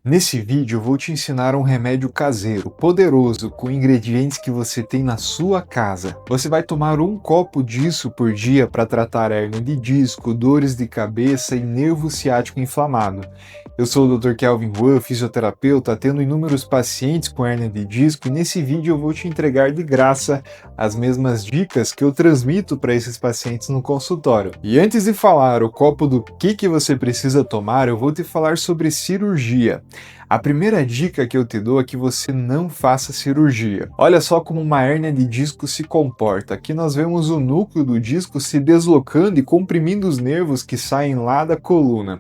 Nesse vídeo eu vou te ensinar um remédio caseiro, poderoso, com ingredientes que você tem na sua casa. Você vai tomar um copo disso por dia para tratar hérnia de disco, dores de cabeça e nervo ciático inflamado. Eu sou o Dr. Kelvin Juan, fisioterapeuta, atendo inúmeros pacientes com hérnia de disco e nesse vídeo eu vou te entregar de graça as mesmas dicas que eu transmito para esses pacientes no consultório. E antes de falar o copo do que você precisa tomar, eu vou te falar sobre cirurgia. A primeira dica que eu te dou é que você não faça cirurgia. Olha só como uma hérnia de disco se comporta. Aqui nós vemos o núcleo do disco se deslocando e comprimindo os nervos que saem lá da coluna.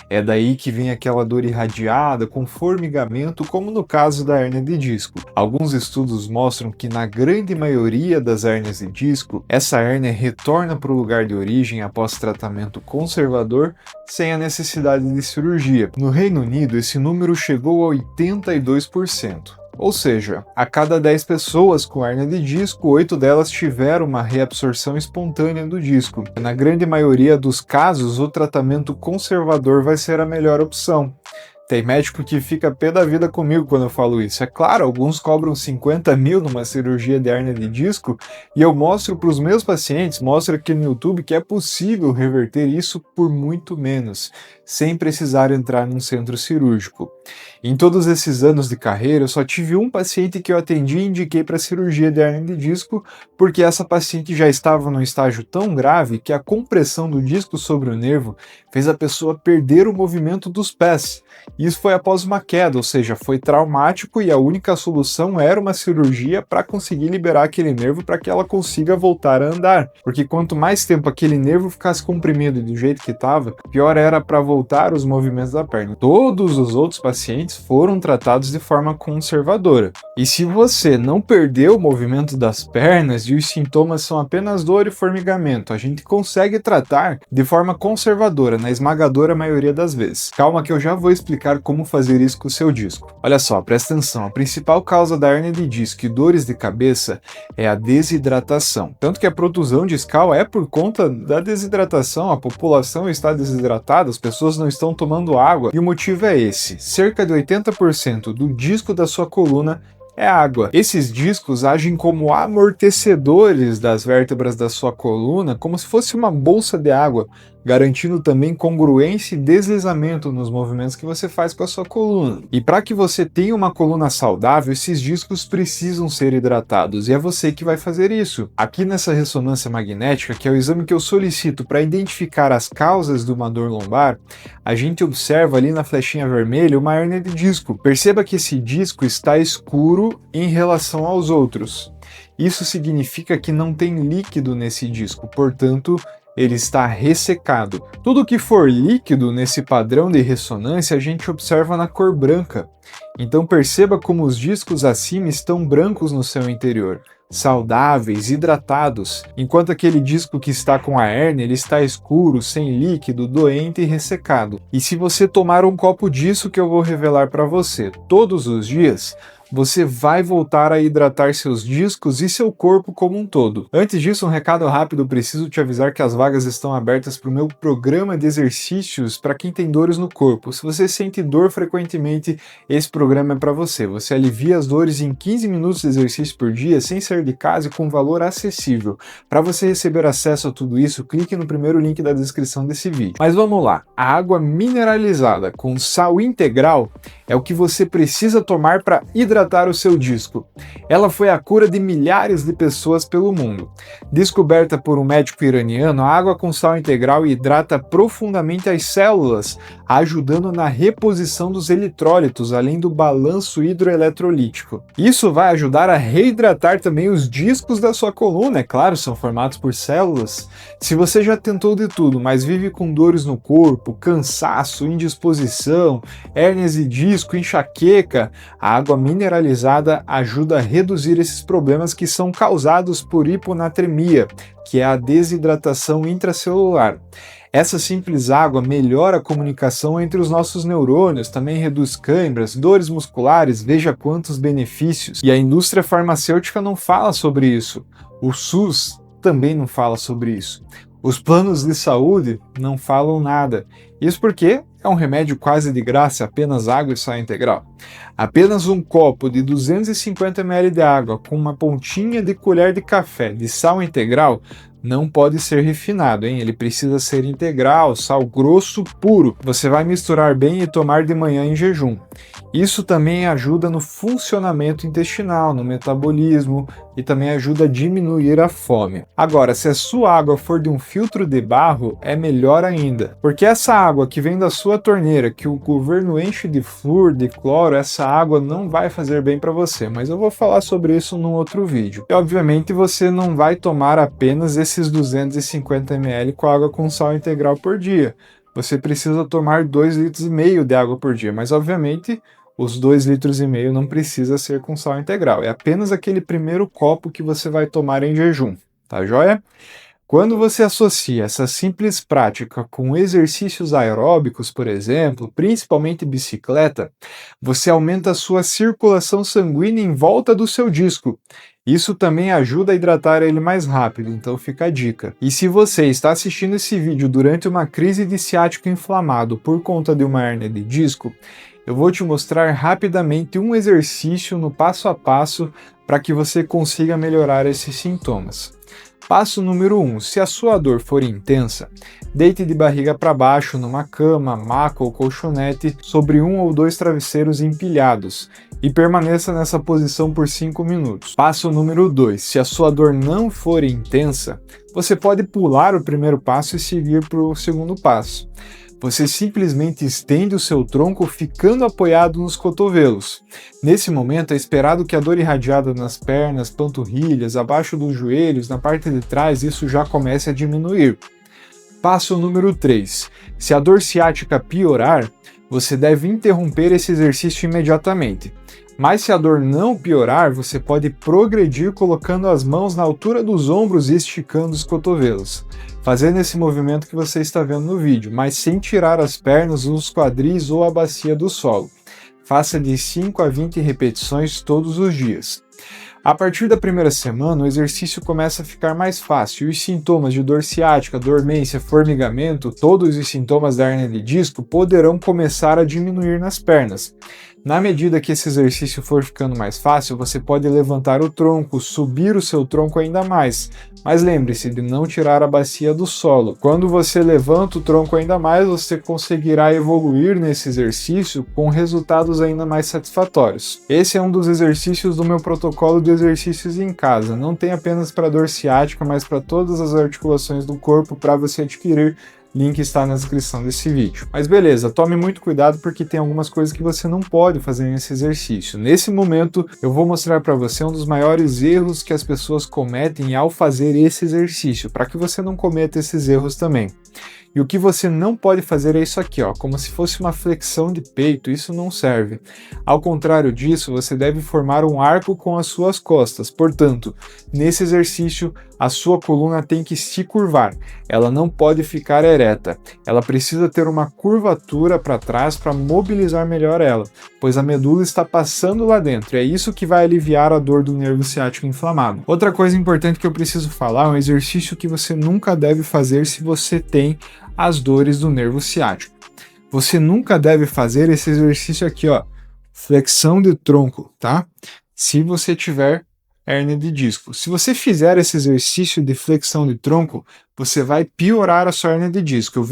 É daí que vem aquela dor irradiada com formigamento, como no caso da hérnia de disco. Alguns estudos mostram que na grande maioria das hérnias de disco, essa hérnia retorna para o lugar de origem após tratamento conservador, sem a necessidade de cirurgia. No Reino Unido, esse número chegou a 82%. Ou seja, a cada 10 pessoas com hérnia de disco, 8 delas tiveram uma reabsorção espontânea do disco. Na grande maioria dos casos, o tratamento conservador vai ser a melhor opção. Tem médico que fica pé da vida comigo quando eu falo isso. É claro, alguns cobram 50 mil numa cirurgia de hérnia de disco e eu mostro para os meus pacientes, mostro aqui no YouTube que é possível reverter isso por muito menos, sem precisar entrar num centro cirúrgico. Em todos esses anos de carreira, eu só tive um paciente que eu atendi e indiquei para cirurgia de hérnia de disco, porque essa paciente já estava num estágio tão grave que a compressão do disco sobre o nervo fez a pessoa perder o movimento dos pés. Isso foi após uma queda, ou seja, foi traumático e a única solução era uma cirurgia para conseguir liberar aquele nervo para que ela consiga voltar a andar. Porque quanto mais tempo aquele nervo ficasse comprimido do jeito que estava, pior era para voltar os movimentos da perna. Todos os outros pacientes foram tratados de forma conservadora. E se você não perdeu o movimento das pernas e os sintomas são apenas dor e formigamento, a gente consegue tratar de forma conservadora, na esmagadora maioria das vezes. Calma que eu já vou explicar como fazer isso com o seu disco. Olha só, presta atenção, a principal causa da hérnia de disco e dores de cabeça é a desidratação. Tanto que a protusão discal é por conta da desidratação, a população está desidratada, as pessoas não estão tomando água e o motivo é esse: cerca de 80% do disco da sua coluna é água. Esses discos agem como amortecedores das vértebras da sua coluna, como se fosse uma bolsa de água, garantindo também congruência e deslizamento nos movimentos que você faz com a sua coluna. E para que você tenha uma coluna saudável, esses discos precisam ser hidratados, e é você que vai fazer isso. Aqui nessa ressonância magnética, que é o exame que eu solicito para identificar as causas de uma dor lombar, a gente observa ali na flechinha vermelha uma hérnia de disco. Perceba que esse disco está escuro em relação aos outros. Isso significa que não tem líquido nesse disco, portanto, ele está ressecado. Tudo que for líquido nesse padrão de ressonância a gente observa na cor branca. Então perceba como os discos acima estão brancos no seu interior, saudáveis, hidratados, enquanto aquele disco que está com a hérnia ele está escuro, sem líquido, doente e ressecado. E se você tomar um copo disso que eu vou revelar para você todos os dias, você vai voltar a hidratar seus discos e seu corpo como um todo. Antes disso, um recado rápido, preciso te avisar que as vagas estão abertas para o meu programa de exercícios para quem tem dores no corpo. Se você sente dor frequentemente, esse programa é para você. Você alivia as dores em 15 minutos de exercício por dia, sem sair de casa e com valor acessível. Para você receber acesso a tudo isso, clique no primeiro link da descrição desse vídeo. Mas vamos lá, a água mineralizada com sal integral é o que você precisa tomar para hidratar o seu disco. Ela foi a cura de milhares de pessoas pelo mundo. Descoberta por um médico iraniano, a água com sal integral hidrata profundamente as células, ajudando na reposição dos eletrólitos, além do balanço hidroeletrolítico. Isso vai ajudar a reidratar também os discos da sua coluna, é claro, são formados por células. Se você já tentou de tudo, mas vive com dores no corpo, cansaço, indisposição, hérnias de disco, enxaqueca, a água mineralizada ajuda a reduzir esses problemas que são causados por hiponatremia, que é a desidratação intracelular. Essa simples água melhora a comunicação entre os nossos neurônios, também reduz câimbras, dores musculares, veja quantos benefícios. E a indústria farmacêutica não fala sobre isso. O SUS também não fala sobre isso. Os planos de saúde não falam nada. Isso porque é um remédio quase de graça, apenas água e sal integral. Apenas um copo de 250 ml de água com uma pontinha de colher de café de sal integral não pode ser refinado, hein? Ele precisa ser integral, sal grosso puro. Você vai misturar bem e tomar de manhã em jejum. Isso também ajuda no funcionamento intestinal, no metabolismo e também ajuda a diminuir a fome. Agora, se a sua água for de um filtro de barro, é melhor ainda, porque essa água que vem da sua torneira, que o governo enche de flúor, de cloro, essa água não vai fazer bem para você, mas eu vou falar sobre isso num outro vídeo. E obviamente você não vai tomar apenas esses 250 ml com água com sal integral por dia. Você precisa tomar 2,5 litros de água por dia, mas obviamente os 2,5 litros não precisa ser com sal integral, é apenas aquele primeiro copo que você vai tomar em jejum, tá joia? Quando você associa essa simples prática com exercícios aeróbicos, por exemplo, principalmente bicicleta, você aumenta a sua circulação sanguínea em volta do seu disco. Isso também ajuda a hidratar ele mais rápido, então fica a dica. E se você está assistindo esse vídeo durante uma crise de ciático inflamado por conta de uma hérnia de disco, eu vou te mostrar rapidamente um exercício no passo a passo para que você consiga melhorar esses sintomas. Passo número 1. Se a sua dor for intensa, deite de barriga para baixo numa cama, maca ou colchonete sobre 1 ou 2 travesseiros empilhados e permaneça nessa posição por 5 minutos. Passo número 2. Se a sua dor não for intensa, você pode pular o primeiro passo e seguir para o segundo passo. Você simplesmente estende o seu tronco ficando apoiado nos cotovelos. Nesse momento é esperado que a dor irradiada nas pernas, panturrilhas, abaixo dos joelhos, na parte de trás, isso já comece a diminuir. Passo número 3. Se a dor ciática piorar, você deve interromper esse exercício imediatamente. Mas se a dor não piorar, você pode progredir colocando as mãos na altura dos ombros e esticando os cotovelos, fazendo esse movimento que você está vendo no vídeo, mas sem tirar as pernas, os quadris ou a bacia do solo. Faça de 5 a 20 repetições todos os dias. A partir da primeira semana, o exercício começa a ficar mais fácil e os sintomas de dor ciática, dormência, formigamento, todos os sintomas da hérnia de disco poderão começar a diminuir nas pernas. Na medida que esse exercício for ficando mais fácil, você pode levantar o tronco, subir o seu tronco ainda mais, mas lembre-se de não tirar a bacia do solo. Quando você levanta o tronco ainda mais, você conseguirá evoluir nesse exercício com resultados ainda mais satisfatórios. Esse é um dos exercícios do meu protocolo de exercícios em casa, não tem apenas para dor ciática, mas para todas as articulações do corpo para você adquirir. Link está na descrição desse vídeo. Mas beleza, tome muito cuidado porque tem algumas coisas que você não pode fazer nesse exercício. Nesse momento, eu vou mostrar para você um dos maiores erros que as pessoas cometem ao fazer esse exercício, para que você não cometa esses erros também. E o que você não pode fazer é isso aqui, ó, como se fosse uma flexão de peito, isso não serve. Ao contrário disso, você deve formar um arco com as suas costas. Portanto, nesse exercício, a sua coluna tem que se curvar. Ela não pode ficar ereta. Ela precisa ter uma curvatura para trás para mobilizar melhor ela, pois a medula está passando lá dentro. E é isso que vai aliviar a dor do nervo ciático inflamado. Outra coisa importante que eu preciso falar é um exercício que você nunca deve fazer se você tem as dores do nervo ciático. Você nunca deve fazer esse exercício aqui, ó, flexão de tronco, tá? Se você tiver hérnia de disco. Se você fizer esse exercício de flexão de tronco, você vai piorar a sua hérnia de disco.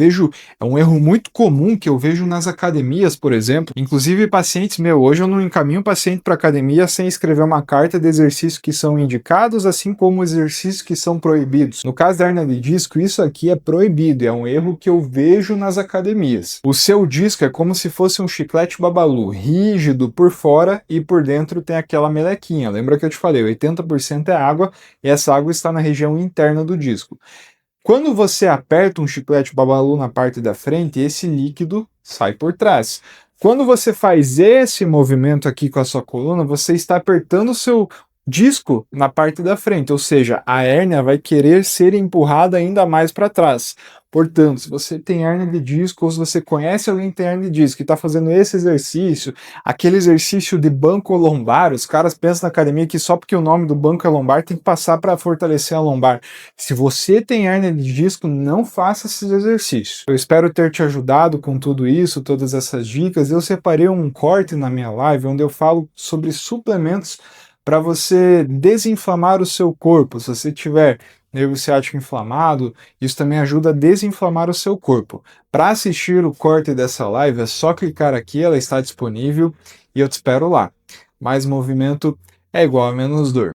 É um erro muito comum que eu vejo nas academias, por exemplo. Inclusive pacientes hoje eu não encaminho paciente para academia sem escrever uma carta de exercícios que são indicados, assim como exercícios que são proibidos. No caso da hérnia de disco, isso aqui é proibido, é um erro que eu vejo nas academias. O seu disco é como se fosse um chiclete babalu, rígido por fora e por dentro tem aquela melequinha. Lembra que eu te falei, 80% é água e essa água está na região interna do disco. Quando você aperta um chiclete babalu na parte da frente, esse líquido sai por trás. Quando você faz esse movimento aqui com a sua coluna, você está apertando disco na parte da frente, ou seja, a hérnia vai querer ser empurrada ainda mais para trás. Portanto, se você tem hérnia de disco ou se você conhece alguém que tem hérnia de disco e está fazendo esse exercício, aquele exercício de banco lombar, os caras pensam na academia que só porque o nome do banco é lombar tem que passar para fortalecer a lombar. Se você tem hérnia de disco, não faça esses exercícios. Eu espero ter te ajudado com tudo isso, todas essas dicas. Eu separei um corte na minha live onde eu falo sobre suplementos para você desinflamar o seu corpo. Se você tiver nervo ciático inflamado, isso também ajuda a desinflamar o seu corpo. Para assistir o corte dessa live, é só clicar aqui, ela está disponível e eu te espero lá. Mais movimento é igual a menos dor.